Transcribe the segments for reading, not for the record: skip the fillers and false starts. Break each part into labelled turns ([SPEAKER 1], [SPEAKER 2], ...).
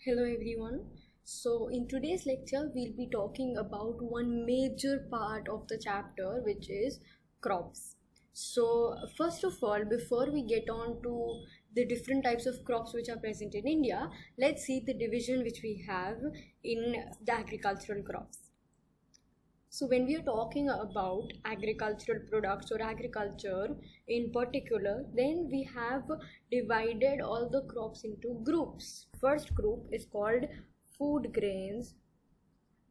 [SPEAKER 1] Hello everyone. So in today's lecture we'll be talking about one major part of the chapter, which is crops. So first of all, before we get on to the different types of crops which are present in India, let's see the division which we have in the agricultural crops. So when we are talking about agricultural products or agriculture in particular, then we have divided all the crops into groups. First group is called food grains,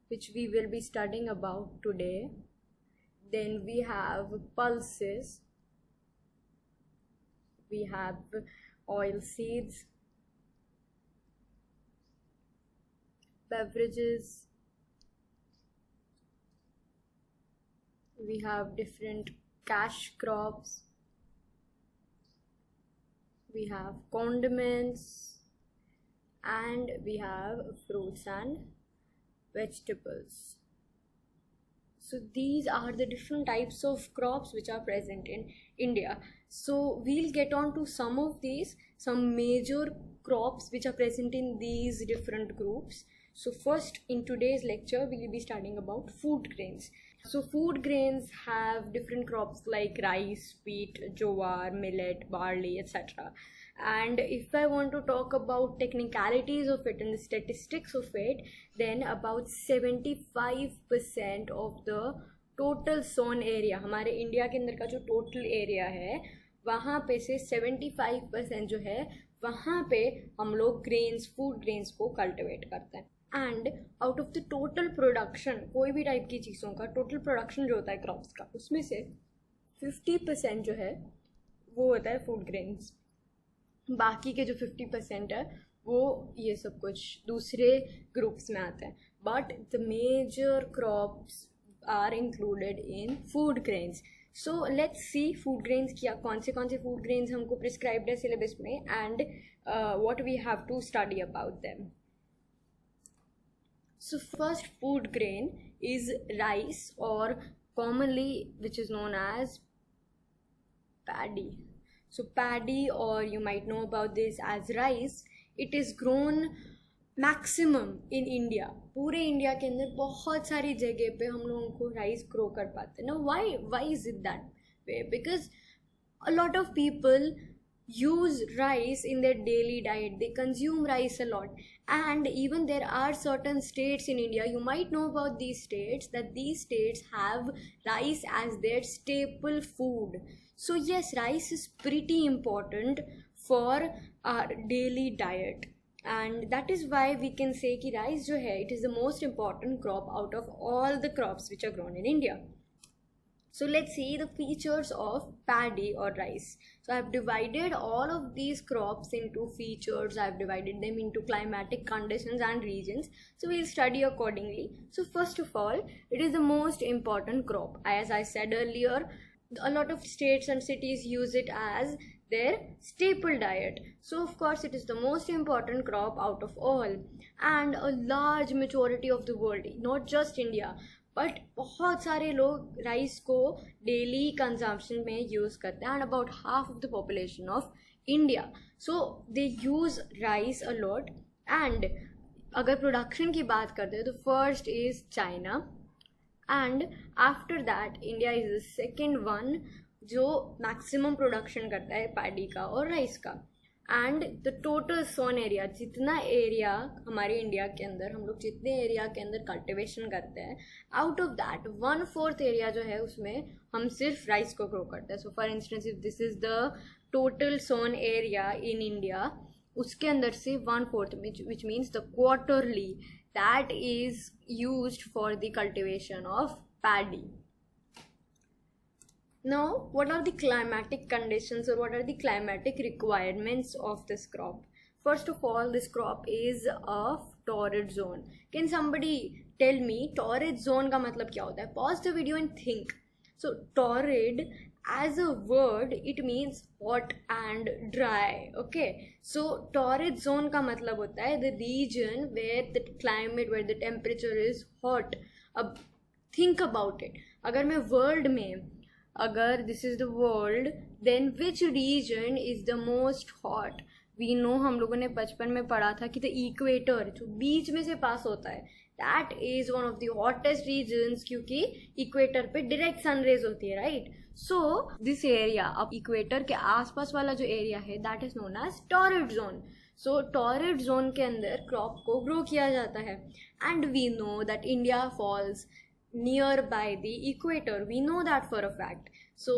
[SPEAKER 1] which we will be studying about today. Then we have pulses, we have oil seeds, beverages, we have different cash crops, we have condiments, and we have fruits and vegetables. So these are the different types of crops which are present in India. So we'll get on to some of these, some major crops which are present in these different groups. So first, in today's lecture we will be studying about food grains. So food grains have different crops like rice, wheat, jowar, millet, barley, etc. And if I want to talk about technicalities of it and the statistics of it, then about 75% of the total sown area, हमारे India के अंदर का जो total area है वहाँ पे से 75% जो है वहाँ पे हम लोग ग्रेन्स, फूड ग्रेन्स को कल्टिवेट करते हैं. And out of the total production, कोई भी टाइप की चीज़ों का टोटल प्रोडक्शन जो होता है क्रॉप्स का, उसमें से 50% जो है वो होता है फूड ग्रेन्स. बाकी के जो 50% है वो ये सब कुछ दूसरे ग्रुप्स में आते हैं. But the major crops are included in food grains. So let's see food grains क्या कौन से फूड ग्रेन्स हमको प्रिस्क्राइब्ड है सिलेबस में, and what we have to study about them. So first food grain is rice, or commonly which is known as paddy. So paddy, or you might know about this as rice, it is grown maximum in India. पूरे India के अंदर बहुत सारी जगह पे हम लोगों को राइस ग्रो कर पाते हैं. Now why is it that way? Because a lot of people use rice in their daily diet. They consume rice a lot, and even there are certain states in India, you might know about these states, that these states have rice as their staple food. So yes, rice is pretty important for our daily diet, and that is why we can say कि rice जो है, it is the most important crop out of all the crops which are grown in India. So let's see the features of paddy or rice. So I've divided all of these crops into features. I've divided them into climatic conditions and regions. So we'll study accordingly. So first of all, it is the most important crop. As I said earlier, a lot of states and cities use it as their staple diet. So of course it is the most important crop out of all. And a large majority of the world, not just India, but बहुत सारे लोग rice को daily consumption में use करते हैं, and about half of the population of India. So they use rice a lot. And अगर production की बात करते हैं तो first is China, and after that India is the second one जो मैक्सिमम प्रोडक्शन करता है पैडी का और राइस का. And the total sown area, जितना एरिया हमारे इंडिया के अंदर हम लोग जितने एरिया के अंदर कल्टिवेशन करते हैं, आउट ऑफ दैट 1/4 एरिया जो है उसमें हम सिर्फ राइस को ग्रो करते हैं. So for instance if this is the total sown area in India, उसके अंदर से 1/4 which means the quarterly that is used for the cultivation of paddy. Now, what are the climatic conditions, or what are the climatic requirements of this crop? First of all, this crop is a torrid zone. Can somebody tell me torrid zone का मतलब क्या होता है? Pause the video and think. So torrid as a word, it means hot and dry. Okay, so torrid zone का मतलब होता है the region where the climate, where the temperature is hot. अब think about it. अगर मैं world में, अगर this is the world, then which region is the most hot? We know, हम लोगों ने बचपन में पढ़ा था कि द इक्वेटर जो बीच में से पास होता है, that is one of the hottest regions, क्योंकि इक्वेटर पे डायरेक्ट सनरेज होती है, राइट? सो दिस एरिया, अब इक्वेटर के आसपास वाला जो एरिया है, that is known as torrid zone. So torrid zone के अंदर क्रॉप को ग्रो किया जाता है. And we know that India falls near by the equator, we know that for a fact. So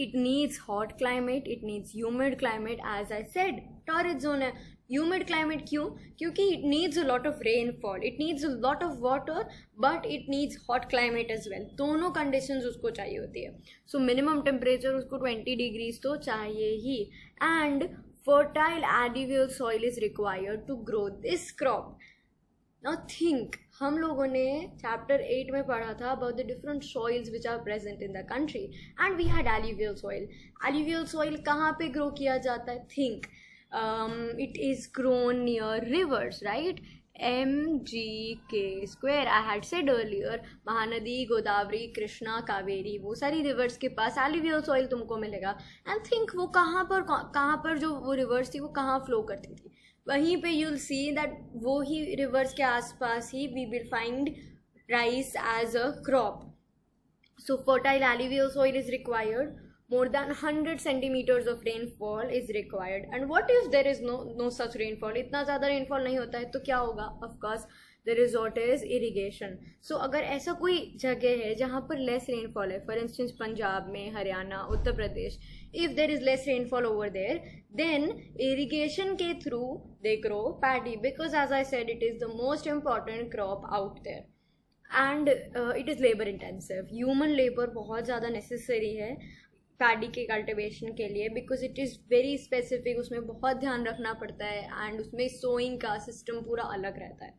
[SPEAKER 1] it needs hot climate, it needs humid climate. As I said, torrid zone है. Humid climate क्यों? क्योंकि it needs a lot of rainfall, it needs a lot of water, but it needs hot climate as well. दोनों conditions उसको चाहिए होती है. So minimum temperature उसको 20 degrees तो चाहिए ही. And fertile alluvial soil is required to grow this crop. Now think, हम लोगों ने चैप्टर 8 में पढ़ा था about the different soils which are present in the country, and we had alluvial soil. Alluvial soil कहाँ पे ग्रो किया जाता है? Think, it is grown near rivers, right? MGK², I had said earlier, Mahanadi, Godavari, Krishna, Kaveri, वो सारी रिवर्स के पास alluvial soil तुमको मिलेगा. एंड थिंक वो कहाँ पर जो वो रिवर्स थी वो कहाँ फ्लो करती थी? वहीं पे यूल सी दैट वो ही रिवर्स के आसपास ही we will find rice as a crop. So fertile alluvial soil is required. More than 100 centimeters of rainfall is required. And what if there is no such rainfall? इतना ज़्यादा rainfall नहीं होता है तो क्या होगा? Of course, the resort is irrigation. So अगर ऐसा कोई जगह है जहाँ पर less rainfall है, for instance पंजाब में, Haryana, Uttar Pradesh, if there is less rainfall over there, then irrigation के through they grow paddy, because as I said, it is the most important crop out there. And it is labor intensive. Human labor बहुत ज़्यादा necessary है paddy के cultivation के लिए, because it is very specific, उसमें बहुत ध्यान रखना पड़ता है एंड उसमें सोइंग का सिस्टम पूरा अलग रहता है.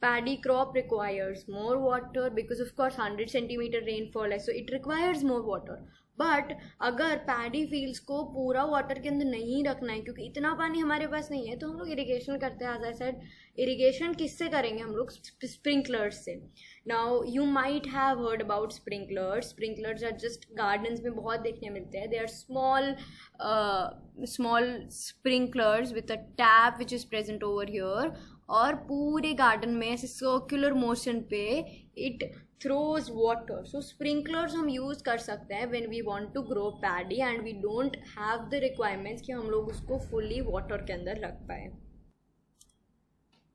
[SPEAKER 1] Paddy crop requires more water because of course 100 centimetre rainfall है, so it requires more water. But अगर पैडी फील्ड्स को पूरा वाटर के अंदर नहीं रखना है, क्योंकि इतना पानी हमारे पास नहीं है, तो हम लोग इरिगेशन करते हैं. एज आई सेड, इरिगेशन किससे करेंगे हम लोग? स्प्रिंकलर्स से. Now you might have heard about sprinklers. Sprinklers are just gardens में बहुत देखने मिलते हैं. They are small sprinklers with a tap which is present over here, और पूरे गार्डन में ऐसे सर्कुलर मोशन पे it throws water. So sprinklers हम यूज़ कर सकते हैं when we want to grow paddy and we don't have the requirements कि हम लोग उसको फुल्ली वाटर के अंदर रख पाए.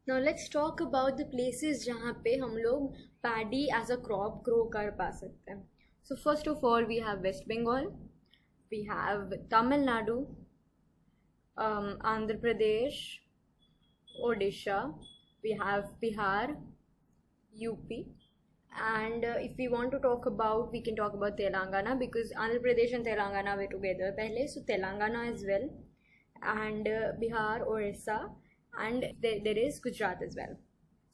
[SPEAKER 1] Now let's talk about the places जहाँ पे हम लोग paddy as a crop grow कर पा सकते हैं. So first of all we have West Bengal, we have Tamil Nadu, Andhra Pradesh, Odisha, we have Bihar, UP, and if we want to talk about, we can talk about Telangana, because Andhra Pradesh and Telangana were together pehle, so Telangana as well, and Bihar, Orissa, and there is Gujarat as well.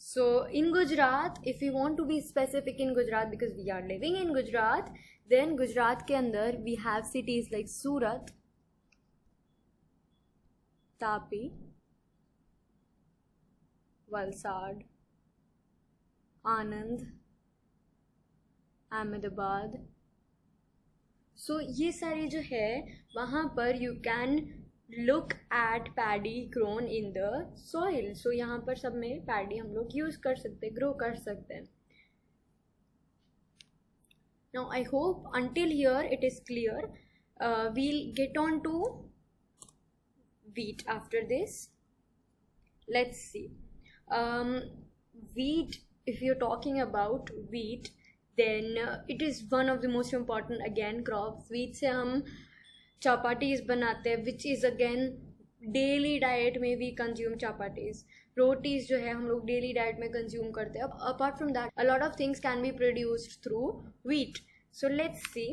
[SPEAKER 1] So in Gujarat, if we want to be specific in Gujarat, because we are living in Gujarat, then Gujarat ke andar we have cities like Surat, Tapi, Valsad, Anand, Ahmedabad. So ये सारी जो है वहाँ पर you can look at paddy grown in the soil. So यहाँ पर सब में पैडी हम लोग यूज़ कर सकते हैं, ग्रो कर सकते हैं. Now I hope until here it is clear. We'll get on to wheat after this. Let's see. Wheat, if you're talking about wheat, then it is one of the most important again crops. Wheat से हम chapatis बनाते हैं, which is again daily diet में we consume chapatis. Rotis जो है हम लोग daily diet में कंज्यूम करते हैं. Apart from that, a lot of things can be produced through wheat. So let's see.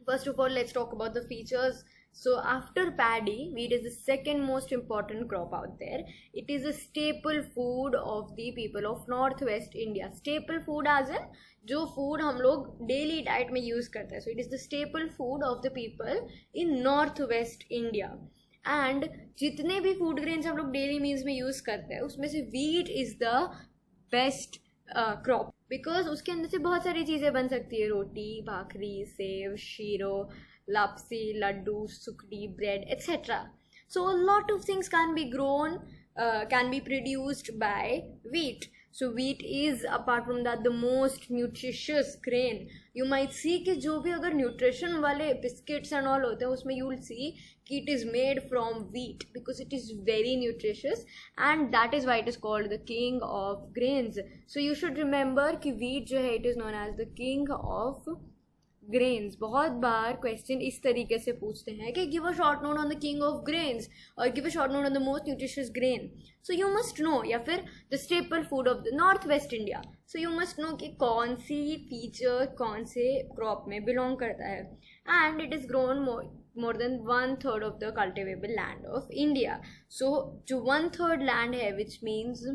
[SPEAKER 1] First of all, let's talk about the features. So after paddy, wheat is the second most important crop out there. It is a staple food of the people of Northwest India. Staple food as in जो food हम लोग daily diet में use करते हैं. So it is the staple food of the people in Northwest India. And जितने भी food grains हम लोग daily meals में use करते हैं, उसमें से wheat is the best crop. Because उसके अंदर से बहुत सारी चीज़ें बन सकती है. रोटी, भाखरी, सेव, शीरो, लापसी, लड्डू, सुखड़ी, bread, etc. So a lot of things can be grown, can be produced by wheat. So wheat is, apart from that, the most nutritious grain. You might see कि जो भी अगर nutrition वाले biscuits and all होते हैं उसमें you will see कि it is made from wheat because it is very nutritious, and that is why it is called the king of grains. So you should remember कि wheat जो है it is known as the king of grains. बहुत बार question इस तरीके से पूछते हैं कि give a short note on the king of grains और give a short note on the most nutritious grain. So you must know, या फिर the staple food of the north west India. So you must know कि कौन सी feature कौन से crop में belong करता है. And it is grown more than 1/3 of the cultivable land of India. So जो 1/3 land है, which means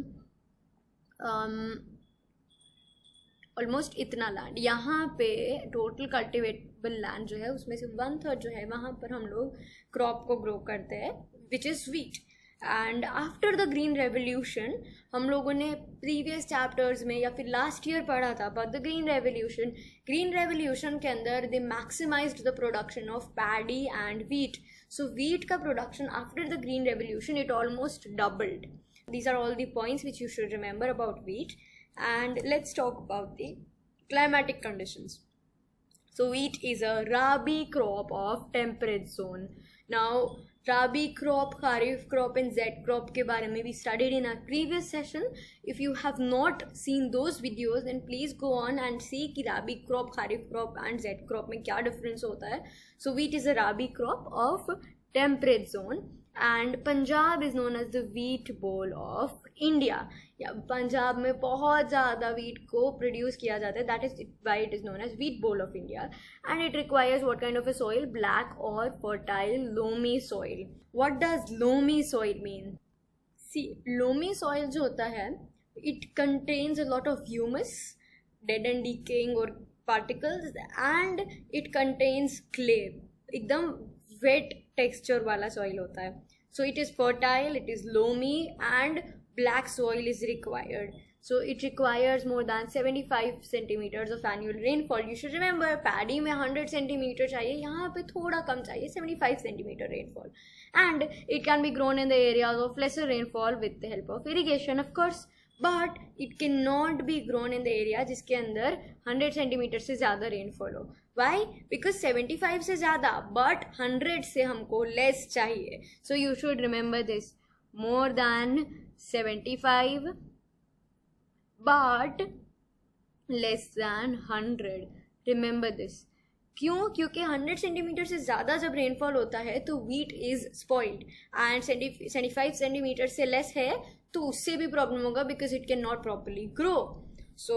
[SPEAKER 1] ऑलमोस्ट इतना लैंड, यहाँ पे टोटल कल्टिवेबल लैंड जो है उसमें से 1/3 जो है वहाँ पर हम लोग क्रॉप को ग्रो करते हैं, which is wheat. And after the green revolution, हम लोगों ने प्रीवियस चैप्टर्स में या फिर लास्ट ईयर पढ़ा था about the green revolution. Green revolution के अंदर they maximised the production of paddy and wheat. So wheat का production after the green revolution it almost doubled. These are all the points which you should remember about wheat. And let's talk about the climatic conditions. So wheat is a rabi crop of temperate zone. Now rabi crop, kharif crop and z crop के बारे में we studied in our previous session. If you have not seen those videos then please go on and see कि rabi crop, kharif crop and z crop में क्या difference होता है. So wheat is a rabi crop of temperate zone. And Punjab is known as the wheat bowl of India. या पंजाब में बहुत ज़्यादा wheat को प्रोड्यूस किया जाता है, that is why it is known as wheat bowl of India. And it requires what kind of a soil, black और fertile loamy soil. What does loamy soil mean? See, loamy soil जो होता है it contains a lot of humus, dead and decaying और particles, and it contains clay. एकदम wet texture वाला soil होता है. So it is fertile, it is loamy and black soil is required. So it requires more than 75 centimetres of annual rainfall. You should remember paddy में 100 centimetre चाहिए, यहाँ पे थोड़ा कम चाहिए, 75 centimetre rainfall. And it can be grown in the areas of lesser rainfall with the help of irrigation of course, but it can not be grown in the area जिसके अंदर 100 centimetre से ज़्यादा रेनफॉल हो. Y? Because 75 से ज़्यादा but 100 से हमको less चाहिए. सो you should remember this, more than 75 but less than 100. Remember this. क्यों? क्योंकि 100 सेंटीमीटर से ज़्यादा जब रेनफॉल होता है तो wheat is spoiled, and 75 centimetre से लेस है तो उससे भी प्रॉब्लम होगा because it can not properly grow. So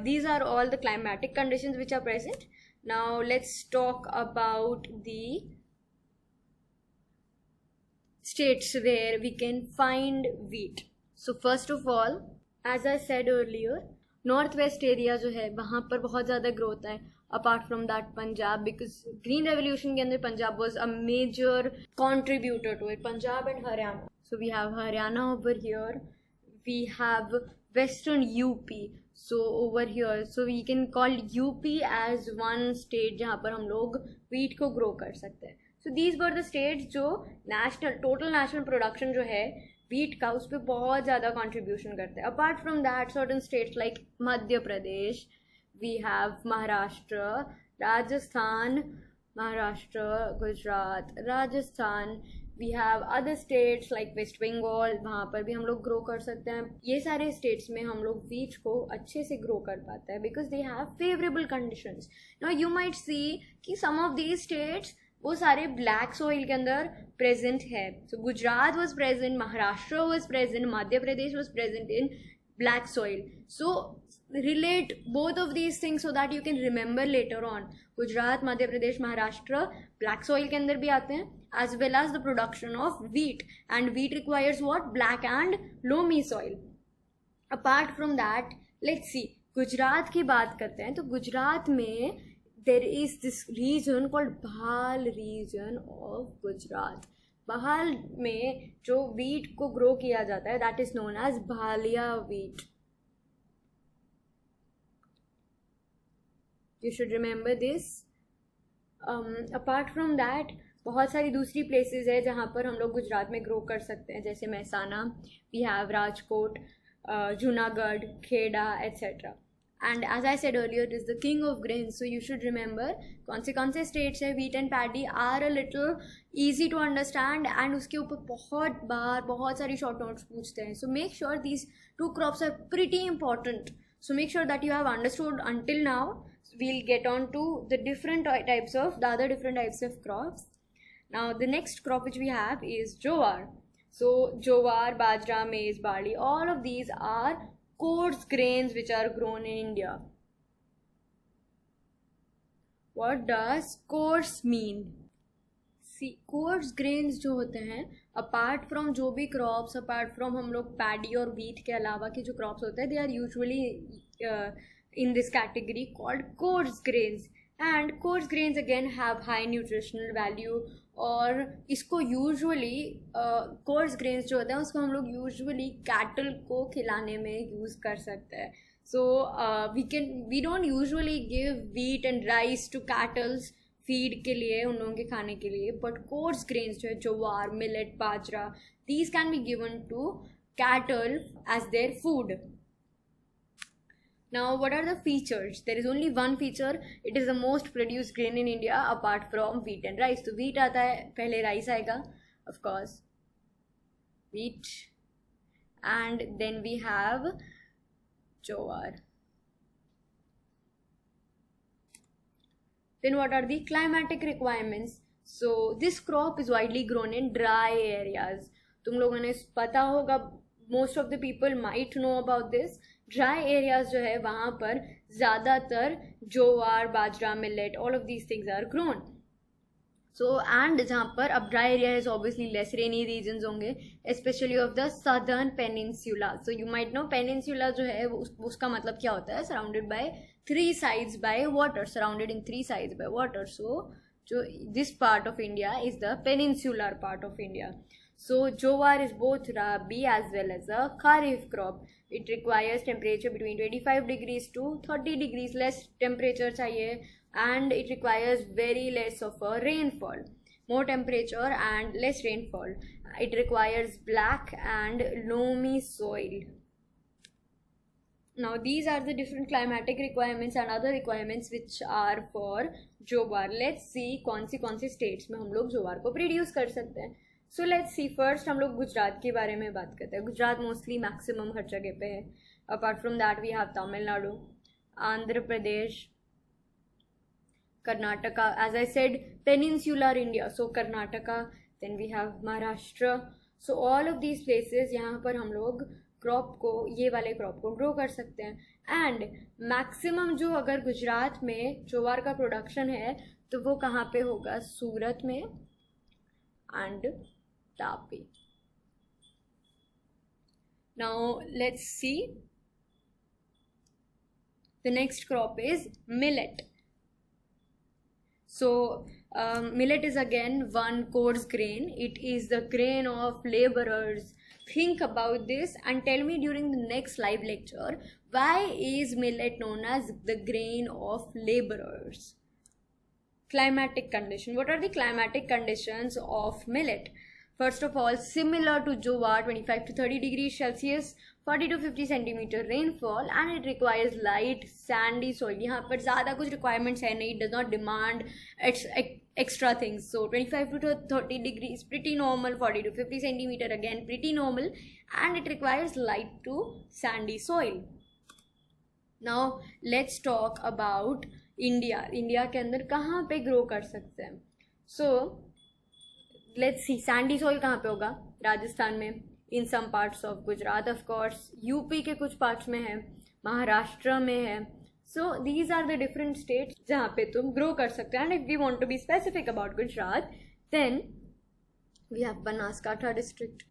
[SPEAKER 1] these are all the climatic conditions which are present. Now let's talk about the states where we can find wheat. So first of all, as I said earlier, north west area जो है वहाँ पर बहुत ज़्यादा growth है. Apart from that Punjab, because green revolution के अंदर Punjab was a major contributor to it. Punjab and Haryana. So we have Haryana over here, we have western UP. So over here, so we can call UP as one state जहाँ पर हम लोग wheat को grow कर सकते हैं. So these were the states जो total national production जो है wheat का उस पर बहुत ज़्यादा contribution करते हैं. Apart from that, certain states like Madhya Pradesh, we have Maharashtra, Rajasthan, Gujarat, Rajasthan. We have other states like West Bengal, वहाँ पर भी हम लोग ग्रो कर सकते हैं. ये सारे स्टेट्स में हम लोग वीट को अच्छे से ग्रो कर पाते हैं because they have favourable conditions. Now you might see कि सम ऑफ दीज स्टेट्स वो सारे ब्लैक सॉइल के अंदर प्रेजेंट है. So Gujarat was present, Maharashtra was present, Madhya Pradesh was present in black soil. So relate both of these things so that you can remember later on. Gujarat, Madhya Pradesh, Maharashtra black soil के अंदर भी आते हैं, as well as the production of wheat, and wheat requires what? Black and loamy soil. Apart from that, let's see, Gujarat की बात करते हैं. तो गुजरात में there is this region called भाल region of गुजरात. बहाल में जो वीट को ग्रो किया जाता है that is known as Bhalia wheat. You should remember this. Apart from that बहुत सारी दूसरी प्लेसेस है जहाँ पर हम लोग गुजरात में ग्रो कर सकते हैं, जैसे Mehsana, we have Rajkot, Junagadh, Kheda etcetera. And as I said earlier, it is the king of grains, so you should remember कौन से स्टेट्स है. Wheat and paddy are a little easy to understand and उसके ऊपर बहुत सारी शॉर्ट नोट्स पूछते हैं. So make sure these two crops are pretty important. So make sure that you have understood until now. We'll get on to the different other different types of crops. Now the next crop which we have is jowar. So jowar, bajra, maize, barley, all of these are coarse grains which are grown in India. What does coarse mean? Course grains जो होते हैं, apart from जो भी crops, apart from हम लोग paddy और wheat के अलावा के जो क्रॉप्स होते हैं, they are usually in this category called coarse grains. And coarse grains again have high nutritional value, और इसको यूजुअली कोर्स ग्रेन्स जो होते हैं उसको हम लोग यूजुअली कैटल को खिलाने में यूज़ कर सकते हैं. So we don't usually give wheat and rice to cattles feed के लिए, उन लोगों के खाने के लिए, बट कोर्स ग्रेन्स जो है jowar, millet, bajra, these can be given to cattle as their food. Now what are the features? There is only one feature, it is the most produced grain in India apart from wheat and rice. तो wheat आता है पहले, rice आएगा of course, wheat, and then we have jowar. Then what are the climatic requirements? So this crop is widely grown in dry areas. तुम लोगों ने पता होगा, most of the people might know about this. Dry areas जो है वहाँ पर ज़्यादातर जोवार, बाजरा, millet, all of these things are grown. So and जहाँ पर अब dry area is obviously less rainy regions होंगे, especially of the southern peninsula. So you might know peninsula जो है उसका मतलब क्या होता है? Surrounded by three sides by water, surrounded in three sides by water. So this part of India is the peninsular part of India. So jowar is both rabi as well as a kharif crop. It requires temperature between 25 degrees to 30 degrees less temperature चाहिए, and it requires very less of a rainfall, more temperature and less rainfall. It requires black and loamy soil. Now these are the different climatic requirements and other requirements which are for jowar. Let's see कौन सी states में हम लोग jowar को produce कर सकते हैं. So let's see, first हम लोग गुजरात के बारे में बात करते हैं. गुजरात मोस्टली मैक्सिमम हर जगह पे है. Apart from that we have Tamil Nadu, Andhra Pradesh, Karnataka, as I said, peninsular India, so Karnataka, then we have Maharashtra. So all of these places यहाँ पर हम लोग क्रॉप को, ये वाले क्रॉप को ग्रो कर सकते हैं. एंड मैक्सिमम जो अगर गुजरात में ज्वार का प्रोडक्शन है तो वो कहाँ पे होगा? सूरत में and Tapi. Now let's see, the next crop is millet. So millet is again one coarse grain. It is the grain of laborers. Think about this and tell me during the next live lecture, why is millet known as the grain of laborers? Climatic condition. What are the climatic conditions of millet? First of all, similar to jowar, 25 to 30 degrees Celsius, 40 to 50 centimeter rainfall, and it requires light sandy soil. यहाँ पर ज़्यादा कुछ requirements है नहीं. It does not demand extra things. So 25 to 30 degrees pretty normal, 40 to 50 centimeter again pretty normal, and it requires light to sandy soil. Now let's talk about India. India के अंदर कहाँ पे grow कर सकते हैं? So let's see, sandy soil कहाँ पे होगा? राजस्थान में, in some parts of Gujarat of course, UP के कुछ parts में है, महाराष्ट्र में है. So these are the different states जहाँ पे तुम grow कर सकते हैं. And if we want to be specific about Gujarat, then we have Banaskantha district.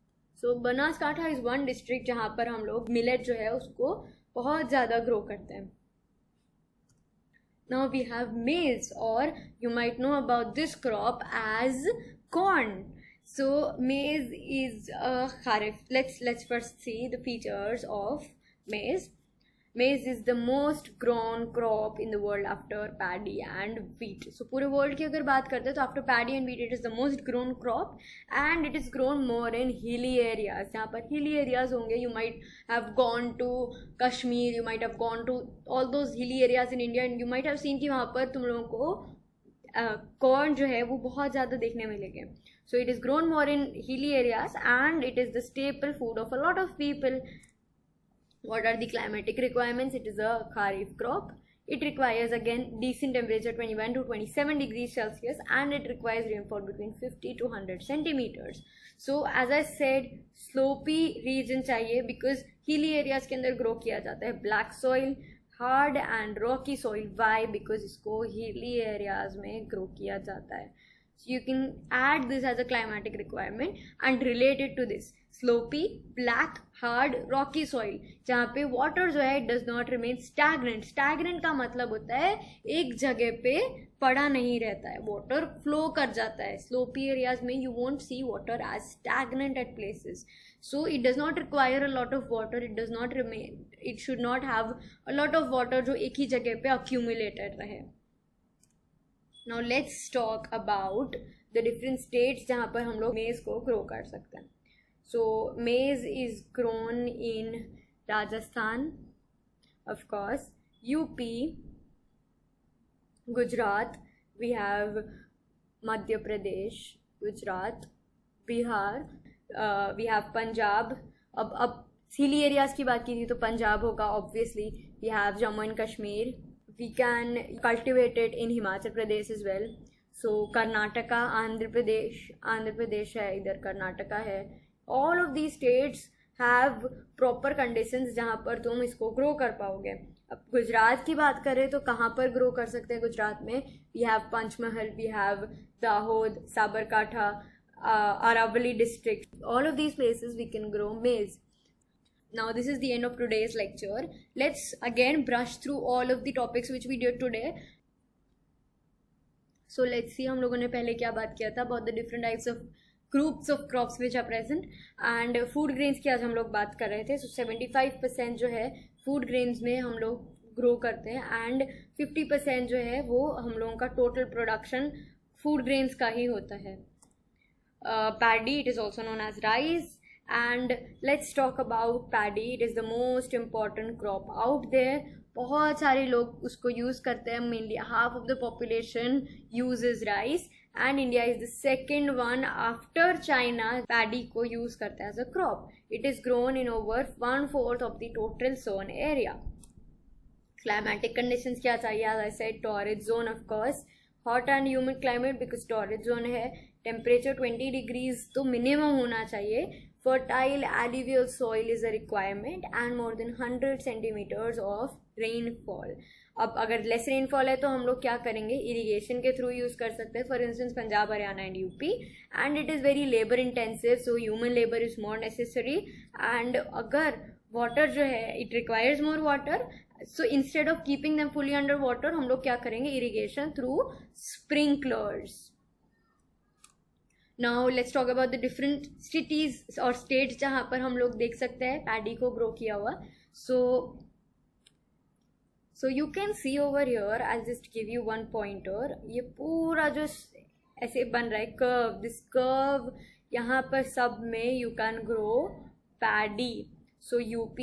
[SPEAKER 1] So Banaskantha is one district जहाँ पर हम लोग millet जो है उसको बहुत ज़्यादा grow करते हैं. Now we have maize, or you might know about this crop as corn. So maize is a kharif. Let's first see the features of maize. Maize is the most grown crop in the world after paddy and wheat. So पूरे world की अगर बात करते हैं तो after paddy and wheat it is the most grown crop and it is grown more in hilly areas. जहाँ पर hilly areas होंगे, you might have gone to Kashmir, you might have gone to all those hilly areas in India and you might have seen कि वहाँ पर तुम लोगों को corn जो है वो बहुत ज़्यादा देखने मिलेंगे. So it is grown more in hilly areas and it is the staple food of a lot of people. What are the climatic requirements? It is a kharif crop. It requires again decent temperature 21 to 27 degrees Celsius and it requires rainfall between 50 to 100 centimeters. So as I said, slopy region चाहिए because hilly areas के अंदर grow किया जाता है. Black soil, hard and rocky soil. Why? Because इसको hilly areas में grow किया जाता है. So you can add this as a climatic requirement and relate it to this. Slopy, black, hard, rocky soil जहाँ पे water जो है does not remain stagnant. Stagnant का मतलब होता है एक जगह पे पड़ा नहीं रहता है, water flow कर जाता है. Slopy areas में you won't see water as stagnant at places. So it does not require a lot of water. It does not remain. It should not have a lot of water जो एक ही जगह पे accumulated रहे. Now let's talk about the different states जहाँ पर हम लोग maize को grow कर सकते हैं. So maize is grown in Rajasthan, of course, UP, Gujarat, we have Madhya Pradesh, Gujarat, Bihar, we have Punjab. अब hilly areas की बात की थी तो पंजाब होगा obviously. We have Jammu and Kashmir. We can cultivate it in Himachal Pradesh as well. So Karnataka, Andhra Pradesh है इधर, कर्नाटका है. All of these states have proper conditions जहाँ पर तुम इसको grow कर पाओगे. अब गुजरात की बात करें तो कहाँ पर grow कर सकते हैं गुजरात में? We have Panchmahal, we have Dahod, Sabarkantha, Aravalli district. All of these places we can grow maize. Now this is the end of today's lecture. Let's again brush through all of the topics which we did today. So let's see हम लोगों ने पहले क्या बात किया था about the different types of groups of crops which are present and food grains की आज हम लोग बात कर रहे थे. So 75% जो है food grains में हम लोग grow करते हैं and 50% जो है वो हम लोगों का total production food grains का ही होता है. Paddy, it is also known as rice. And let's talk about paddy. It is the most important crop out there. बहुत सारे लोग उसको यूज़ करते हैं. Mainly half of the population uses rice and India is the second one after China. Paddy को use करता है as a crop. It is grown in over 1/4 of the total sown area. Climatic conditions क्या चाहिए? As I said, torrid zone of course. Hot and humid climate because torrid zone है. Temperature 20 degrees तो minimum होना चाहिए. Fertile alluvial soil is a requirement and more than 100 centimeters of rainfall. अब अगर less rainfall है तो हम लोग क्या करेंगे? इरीगेशन के थ्रू यूज़ कर सकते हैं. For instance Punjab, Haryana and UP. And it is very labour intensive, so human labour is more necessary. And अगर वाटर जो है it requires more water, so instead of keeping them fully under water हम लोग क्या करेंगे? Irrigation through sprinklers. Now let's talk about the different cities और states जहाँ पर हम लोग देख सकते हैं पैडी को ग्रो किया हुआ. So you can see over here, I'll just give you one pointer. ये पूरा जो ऐसे बन रहा है curve, this curve यहाँ पर सब में you can grow paddy. So UP,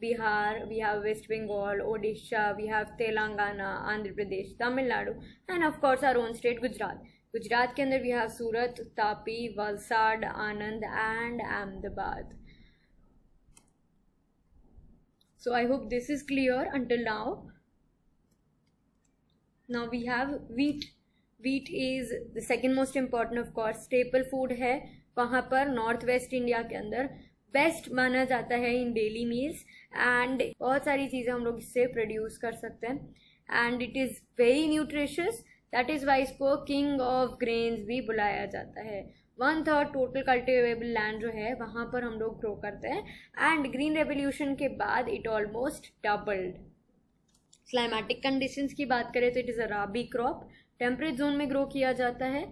[SPEAKER 1] Bihar, we have West Bengal, Odisha, we have Telangana, Andhra Pradesh, Tamil Nadu, and of course our own state Gujarat. Gujarat के अंदर we have Surat, Tapi, Valsad, Anand and Ahmedabad. So I hope this is clear until now. Now we have wheat. Wheat is the second most important of course. Staple food है वहाँ पर north west India के अंदर. Best माना जाता है इन daily meals and बहुत सारी चीज़ें हम लोग इससे प्रोड्यूस कर सकते हैं. And it is very nutritious. That is why इसको किंग ऑफ ग्रेन्स भी बुलाया जाता है. 1/3 टोटल कल्टिवेबल लैंड जो है वहाँ पर हम लोग ग्रो करते हैं. एंड ग्रीन रेवोल्यूशन के बाद it almost doubled. Climatic conditions की बात करें तो it is a rabi crop. Temperate zone में ग्रो किया जाता है.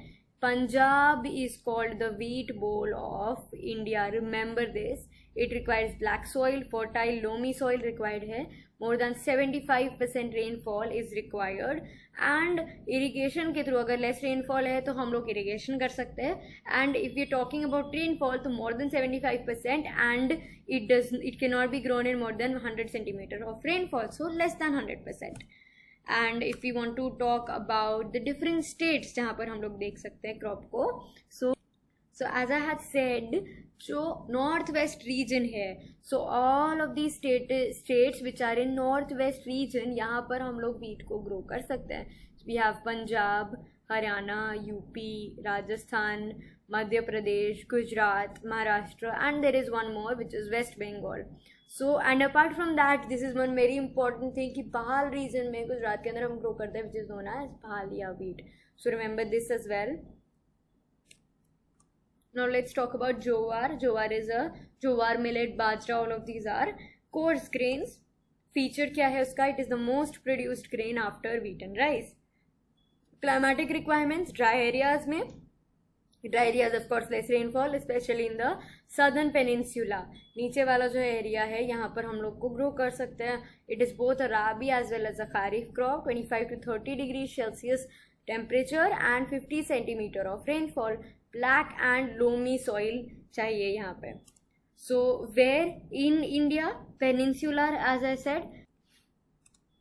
[SPEAKER 1] Punjab is called the wheat bowl of India. Remember this. It requires black soil, fertile loamy soil required है. More than 75% rainfall is required. And irrigation के through अगर less rainfall है तो हम लोग irrigation कर सकते हैं. And if we are talking about rainfall तो more than 75% and it cannot be grown in more than 100 centimeter of rainfall, so less than 100%. And if we want to talk about the different states जहाँ पर हम लोग देख सकते हैं crop को, so as I had said, जो north west region है, so all of these states which are in north west region, यहाँ पर हम लोग wheat को grow कर सकते हैं. We have Punjab, Haryana, UP, Rajasthan, Madhya Pradesh, Gujarat, Maharashtra, and there is one more which is West Bengal. So and apart from that, this is one very important thing कि पहाड़ region में गुजरात के अंदर हम grow करते हैं which is known as Pahadiya wheat. So remember this as well. Now let's talk about jowar. Jowar is a jowar, millet, bajra, all of these are coarse grains. Feature क्या है उसका? It is the most produced grain after wheat and rice. Climatic requirements, dry areas में, dry areas of course less rainfall, especially in the southern peninsula. नीचे वाला जो area है यहाँ पर हम लोग को grow कर सकते हैं. It is both a rabi as well as a kharif crop. 25 to 30 degrees Celsius temperature and 50 centimeter of rainfall. Black and loamy soil चाहिए यहाँ पे. So where in India? Peninsular as I said.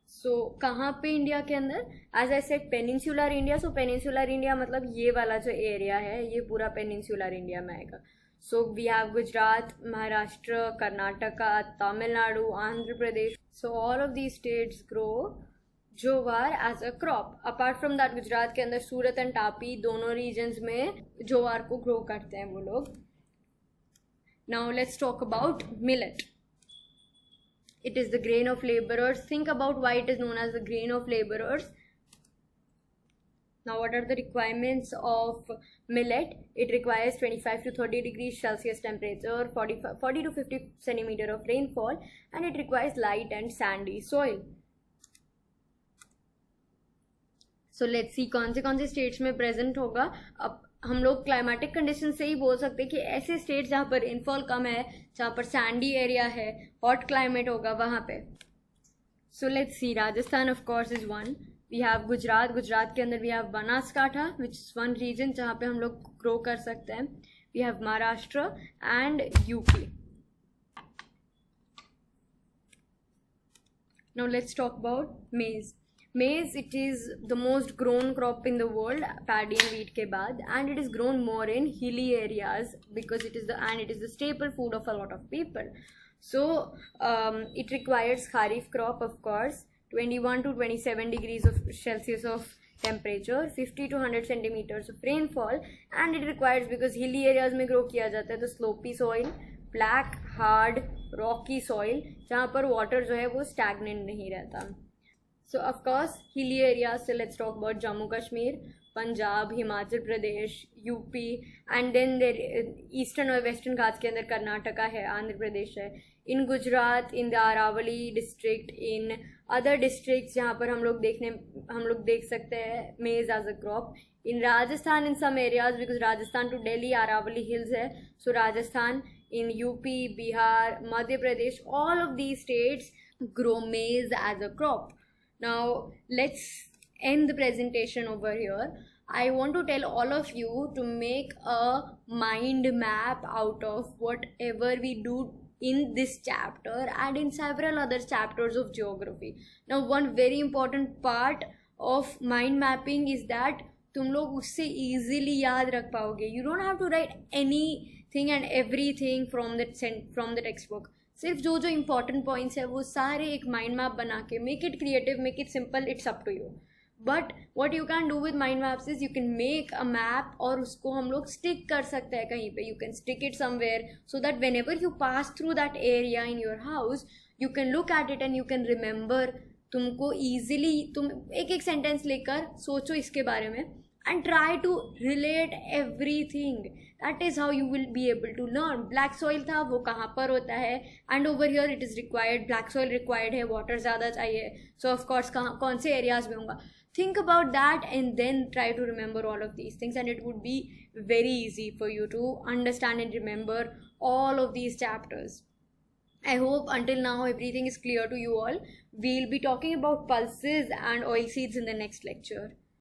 [SPEAKER 1] So कहाँ पे India के अंदर? As I said peninsular India. So peninsular India मतलब ये वाला जो एरिया है ये पूरा peninsular India में आएगा. So we have Gujarat, Maharashtra, Karnataka, Tamil Nadu, Andhra Pradesh. So all of these states grow jowar as a crop. Apart from that Gujarat के अंदर सूरत एंड टापी दोनों रीजन्स में जोवार को ग्रो करते हैं वो लोग. Now let's talk about millet. It is the grain of labourers. Think about why it is known as the grain of labourers. Now what are the requirements of millet? It requires 25 to 30 degrees Celsius temperature, 40 to 50 centimeter of rainfall, and it requires light and sandy soil. So let's see कौन से states में present होगा. अब हम लोग climatic condition से ही बोल सकते हैं कि ऐसे स्टेट्स जहाँ पर रेनफॉल कम है, जहाँ पर सैंडी एरिया है, हॉट क्लाइमेट होगा वहाँ पे. So let's see. Rajasthan of course is one. We have Gujarat के अंदर we have Banaskantha which is one region जहाँ पे हम लोग ग्रो कर सकते हैं. We have Maharashtra and UP. Now let's talk about maize. Maize, it is the most grown crop in the world, paddy and wheat के बाद, and it is grown more in hilly areas because it is the staple food of a lot of people. So it requires kharif crop of course, 21 to 27 degrees of Celsius of temperature, 50 to 100 centimeters of rainfall, and it requires because hilly areas में grow किया जाता है तो slopey soil, black, hard, rocky soil जहाँ पर water जो है वो stagnant नहीं रहता. So of course hilly areas, so let's talk about Jammu Kashmir, Punjab, Himachal Pradesh, UP, and then there eastern और western घाट्स के अंदर कर्नाटका है, आंध्र प्रदेश है. In Gujarat, in the Aravalli district, in other districts जहाँ पर हम लोग देख सकते हैं maize as a crop. In Rajasthan in some areas because Rajasthan to Delhi Aravalli hills है, so Rajasthan, in UP, Bihar, Madhya Pradesh, all of these states grow maize as a crop. Now let's end the presentation over here. I want to tell all of you to make a mind map out of whatever we do in this chapter and in several other chapters of geography. Now one very important part of mind mapping is that तुम लोग उससे easily याद रख पाओगे. You don't have to write anything and everything from the textbook. सिर्फ जो important points है वो सारे एक माइंड मैप बना के make it creative, make it simple, it's up to you. But what you can do with mind maps is you can make a map और उसको हम लोग स्टिक कर सकते हैं कहीं पे. You can stick it somewhere so that when ever you pass through that area in your house you can look at it and you can remember. तुमको ईजिली तुम एक सेंटेंस लेकर सोचो इसके बारे में and try to relate everything. That is how you will be able to learn. Black soil था वो कहाँ पर होता है and over here it is required, black soil required है, water ज़्यादा चाहिए, so of course कौन से areas में होगा. think about that and then try to remember all of these things, and it would be very easy for you to understand and remember all of these chapters. I hope until now everything is clear to you all. We'll be talking about pulses and oil seeds in the next lecture.